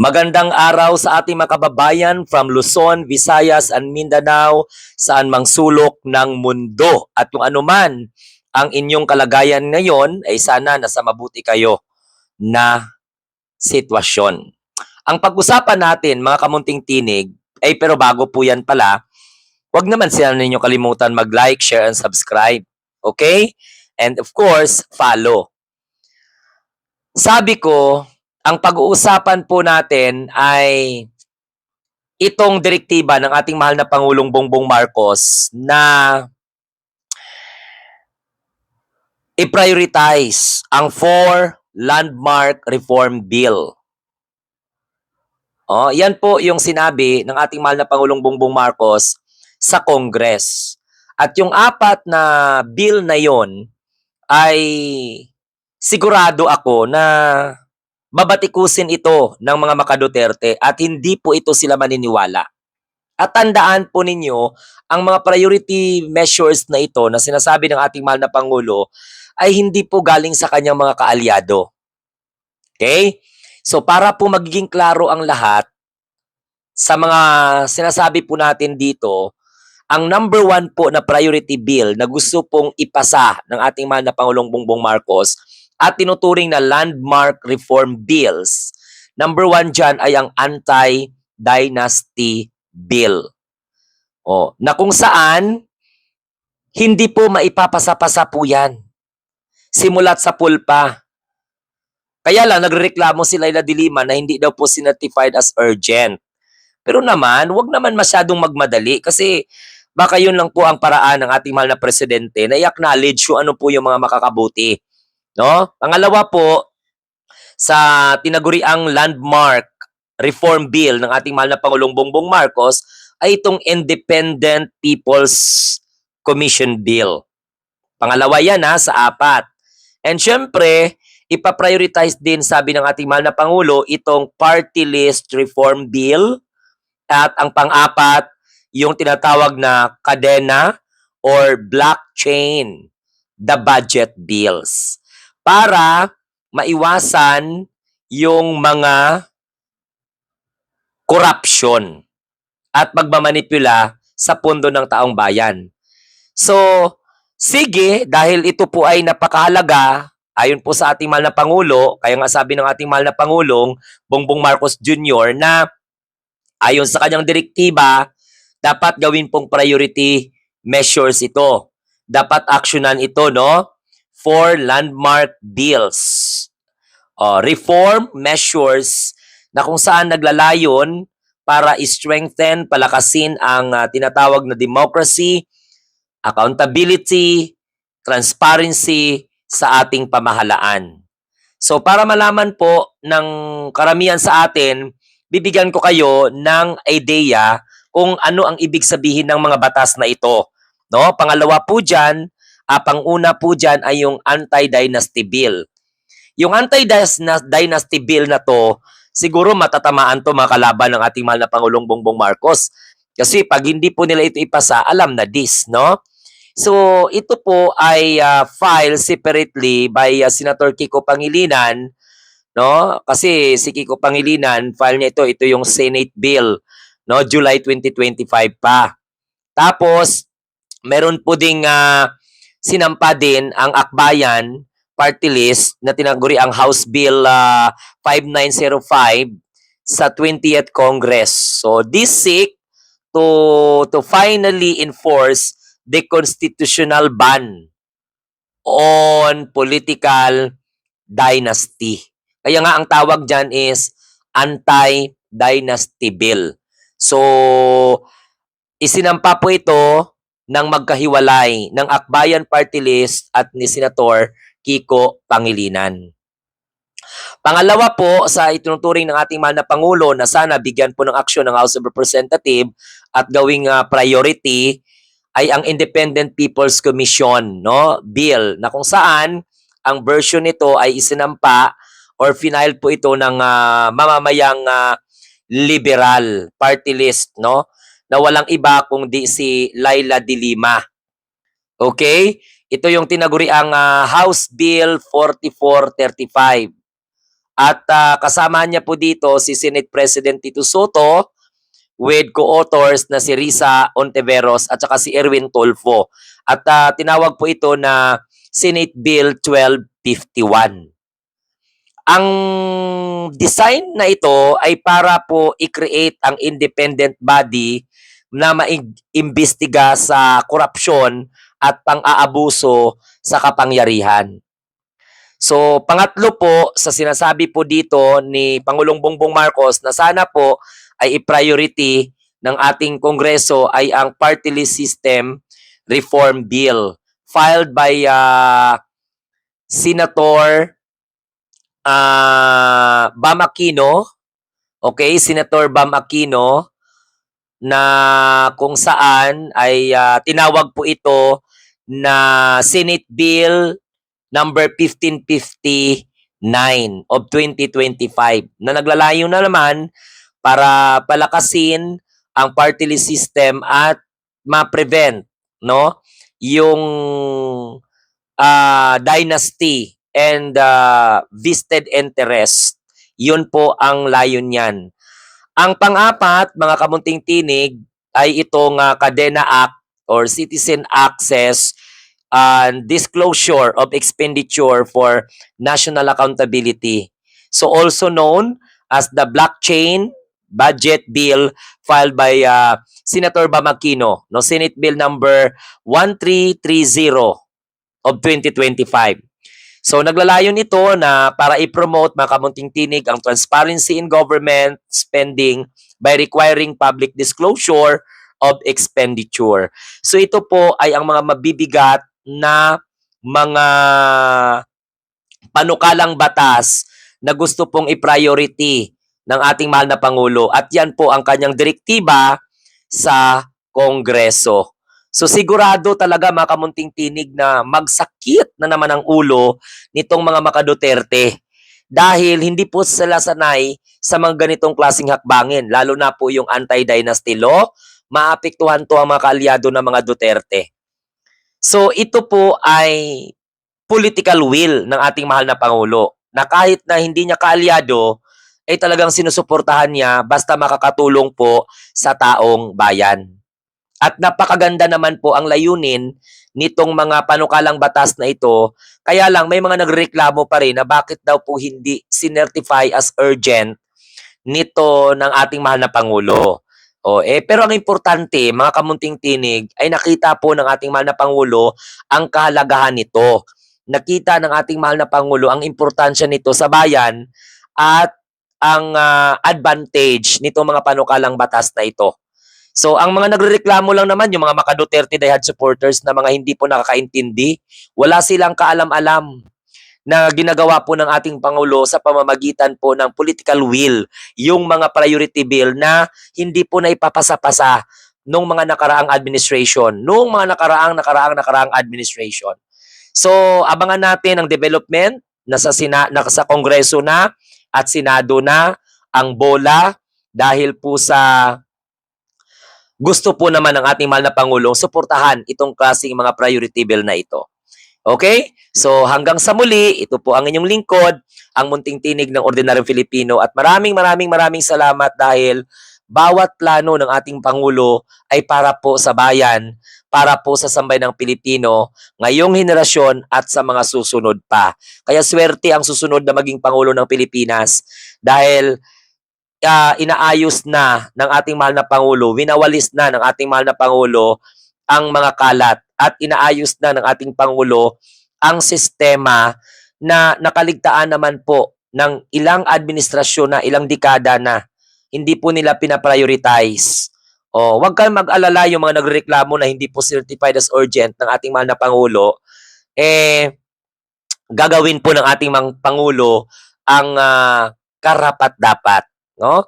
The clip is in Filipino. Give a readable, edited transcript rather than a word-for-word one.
Magandang araw sa ating mga kababayan from Luzon, Visayas, and Mindanao, saan mang sulok ng mundo. At kung anuman ang inyong kalagayan ngayon, ay sana nasa mabuti kayo na sitwasyon. Ang pag-usapan natin, mga kamunting tinig, ay pero bago po yan pala, huwag naman sila ninyo kalimutan mag-like, share, and subscribe. Okay? And of course, follow. Sabi ko, ang pag-uusapan po natin ay itong direktiba ng ating mahal na Pangulong Bongbong Marcos na i-prioritize ang 4 landmark reform bill. Yan po yung sinabi ng ating mahal na Pangulong Bongbong Marcos sa Congress. At yung 4 na bill na yon ay sigurado ako na babatikusin ito ng mga maka-Duterte at hindi po ito sila maniniwala. At tandaan po ninyo, ang mga priority measures na ito na sinasabi ng ating mahal na Pangulo ay hindi po galing sa kanyang mga kaalyado. Okay? So para po magiging klaro ang lahat sa mga sinasabi po natin dito, ang number 1 po na priority bill na gusto pong ipasa ng ating mahal na Pangulong Bongbong Marcos at tinuturing na landmark reform bills, number 1 dyan ay ang anti-dynasty bill. Na kung saan, hindi po maipapasa-pasa po yan. Simulat sa pulpa. Kaya lang, nagreklamo si Laila de Lima na hindi daw po certified as urgent. Pero naman, wag naman masyadong magmadali kasi baka yun lang po ang paraan ng ating mahal na presidente na i-acknowledge kung ano po yung mga makakabuti. No? Pangalawa po, sa tinaguriang landmark reform bill ng ating mahal na Pangulong Bongbong Marcos ay itong Independent People's Commission Bill. Pangalawa yan sa 4. And syempre, ipaprioritize din sabi ng ating mahal na Pangulo itong Party List Reform Bill at ang pang-4, yung tinatawag na kadena or blockchain, the budget bills. Para maiwasan yung mga corruption at pagmamanipula sa pondo ng taong bayan. So, sige, dahil ito po ay napakahalaga, ayon po sa ating mahal na Pangulo, kaya nga sabi ng ating mahal na Pangulong, Bongbong Marcos Jr., na ayon sa kanyang direktiba, dapat gawin pong priority measures ito. Dapat aksyonan ito, no? For landmark bills. Reform measures na kung saan naglalayon para i-strengthen, palakasin ang tinatawag na democracy, accountability, transparency sa ating pamahalaan. So para malaman po ng karamihan sa atin, bibigyan ko kayo ng idea kung ano ang ibig sabihin ng mga batas na ito. No? Pangalawa po dyan, panguna po dyan ay yung anti-dynasty bill. Yung anti-dynasty bill na to, siguro matatamaan to mga kalaban ng ating mahal na Pangulong Bongbong Marcos. Kasi pag hindi po nila ito ipasa, alam na this, no? So, ito po ay filed separately by Senator Kiko Pangilinan, no? Kasi si Kiko Pangilinan, file niya ito yung Senate bill, no? July 2025 pa. Tapos, meron po ding sinampa din ang Akbayan party list na tinaguri ang House Bill 5905 sa 20th Congress. So, this seek to finally enforce the constitutional ban on political dynasty. Kaya nga ang tawag dyan is anti-dynasty bill. So, isinampa po ito ng magkahiwalay ng Akbayan Party List at ni Senator Kiko Pangilinan. Pangalawa po sa itinuturing ng ating mahal na Pangulo na sana bigyan po ng aksyon ng House of Representatives at gawing priority ay ang Independent People's Commission, no, bill na kung saan ang version nito ay isinampa or final po ito ng mamamayang liberal party list, no, na walang iba kundi si Laila de Lima. Okay? Ito yung tinaguriang House Bill 4435. At kasama niya po dito si Senate President Tito Soto with co-authors na si Risa Ontiveros at saka si Erwin Tulfo. At tinawag po ito na Senate Bill 1251. Ang design na ito ay para po i-create ang independent body na maimbestiga sa korupsyon at pang-aabuso sa kapangyarihan. So, pangatlo po sa sinasabi po dito ni Pangulong Bongbong Marcos na sana po ay i-priority ng ating Kongreso ay ang Party List System Reform Bill filed by Senator Bam Aquino, okay, Senator Bam Aquino, na kung saan ay tinawag po ito na Senate Bill number 1559 of 2025 na naglalayo na naman para palakasin ang party list system at ma-prevent yung dynasty and vested interest. Yun po ang layon niyan. Ang pang-apat, mga kamunting tinig, ay itong Kadena Act or Citizen Access and Disclosure of Expenditure for National Accountability. So also known as the Blockchain Budget Bill filed by Senator Bam Aquino, Senate Bill number 1330 of 2025. So naglalayon ito na para i-promote, mga kamunting tinig, ang transparency in government spending by requiring public disclosure of expenditure. So ito po ay ang mga mabibigat na mga panukalang batas na gusto pong i-priority ng ating mahal na Pangulo. At yan po ang kanyang direktiba sa Kongreso. So sigurado talaga, mga kamunting tinig, na magsakit na naman ang ulo nitong mga maka-Duterte dahil hindi po sila sanay sa mga ganitong klaseng hakbangin, lalo na po yung anti-dynasty law. Maapektuhan to ang mga kaalyado ng mga Duterte. So ito po ay political will ng ating mahal na Pangulo na kahit na hindi niya kaalyado, ay talagang sinusuportahan niya basta makakatulong po sa taong bayan. At napakaganda naman po ang layunin nitong mga panukalang batas na ito. Kaya lang may mga nagreklamo pa rin na bakit daw po hindi sinertify as urgent nito ng ating mahal na Pangulo. Pero ang importante, mga kamunting tinig, ay nakita po ng ating mahal na Pangulo ang kahalagahan nito. Nakita ng ating mahal na Pangulo ang importansya nito sa bayan at ang advantage nitong mga panukalang batas na ito. So, ang mga nagrereklamo lang naman, yung mga maka-Duterte diehard supporters na mga hindi po nakakaintindi, wala silang kaalam-alam na ginagawa po ng ating Pangulo sa pamamagitan po ng political will, yung mga priority bill na hindi po na ipapasa-pasa nung mga nakaraang administration, nung mga nakaraang administration. So, abangan natin ang development na sa Kongreso na at Senado na ang bola dahil po sa gusto po naman ng ating mahal na Pangulong suportahan itong klaseng mga priority bill na ito. Okay? So hanggang sa muli, ito po ang inyong lingkod, ang munting tinig ng ordinaryong Filipino, at maraming salamat dahil bawat plano ng ating Pangulo ay para po sa bayan, para po sa sambayan ng Pilipino, ngayong henerasyon at sa mga susunod pa. Kaya swerte ang susunod na maging Pangulo ng Pilipinas dahil inaayos na ng ating mahal na Pangulo, winawalis na ng ating mahal na Pangulo ang mga kalat at inaayos na ng ating Pangulo ang sistema na nakaligtaan naman po ng ilang administrasyon na ilang dekada na hindi po nila pinaprioritize. Huwag kayong mag-alala yung mga nagreklamo na hindi po certified as urgent ng ating mahal na Pangulo. Gagawin po ng ating mga Pangulo ang karapat-dapat. No?